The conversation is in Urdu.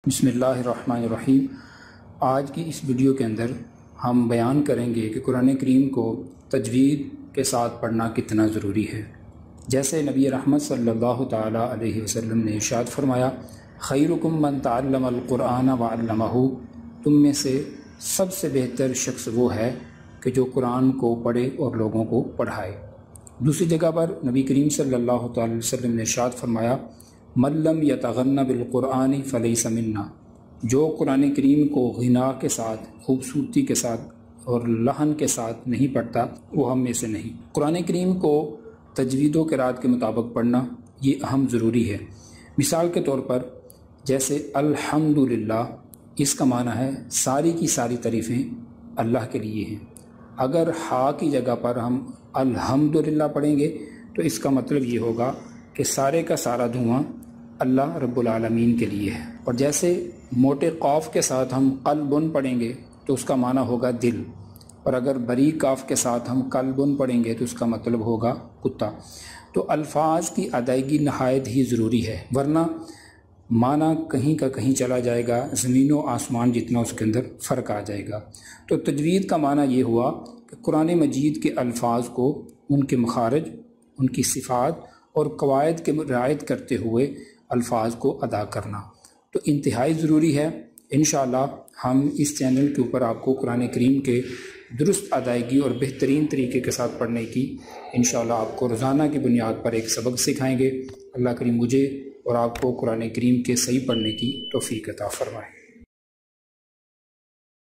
بسم اللہ الرحمن الرحیم۔ آج کی اس ویڈیو کے اندر ہم بیان کریں گے کہ قرآن کریم کو تجوید کے ساتھ پڑھنا کتنا ضروری ہے۔ جیسے نبی رحمت صلی اللہ تعالیٰ علیہ وسلم نے ارشاد فرمایا، خیرکم من تعلم القرآن وعلمہ، تم میں سے سب سے بہتر شخص وہ ہے کہ جو قرآن کو پڑھے اور لوگوں کو پڑھائے۔ دوسری جگہ پر نبی کریم صلی اللہ تعالیٰ علیہ وسلم نے ارشاد فرمایا، من لم یتغن بالقرآن فلیس منا، جو قرآن کریم کو غنا کے ساتھ، خوبصورتی کے ساتھ اور لحن کے ساتھ نہیں پڑھتا وہ ہم میں سے نہیں۔ قرآن کریم کو تجوید و قرات کے مطابق پڑھنا یہ اہم ضروری ہے۔ مثال کے طور پر جیسے الحمدللہ، اس کا معنی ہے ساری کی ساری تعریفیں اللہ کے لیے ہیں۔ اگر ہا کی جگہ پر ہم الحمدللہ پڑھیں گے تو اس کا مطلب یہ ہوگا کہ سارے کا سارا دھواں اللہ رب العالمین کے لیے ہے۔ اور جیسے موٹے قاف کے ساتھ ہم قلبن پڑھیں گے تو اس کا معنی ہوگا دل، اور اگر بریک قاف کے ساتھ ہم قلبن پڑھیں گے تو اس کا مطلب ہوگا کتا۔ تو الفاظ کی ادائیگی نہایت ہی ضروری ہے، ورنہ معنی کہیں کا کہیں چلا جائے گا، زمین و آسمان جتنا اس کے اندر فرق آ جائے گا۔ تو تجوید کا معنی یہ ہوا کہ قرآن مجید کے الفاظ کو ان کے مخارج، ان کی صفات اور قواعد کے رعایت کرتے ہوئے الفاظ کو ادا کرنا تو انتہائی ضروری ہے۔ انشاءاللہ ہم اس چینل کے اوپر آپ کو قرآن کریم کے درست ادائیگی اور بہترین طریقے کے ساتھ پڑھنے کی انشاءاللہ آپ کو روزانہ کی بنیاد پر ایک سبق سکھائیں گے۔ اللہ کریم مجھے اور آپ کو قرآن کریم کے صحیح پڑھنے کی توفیق عطا فرمائے۔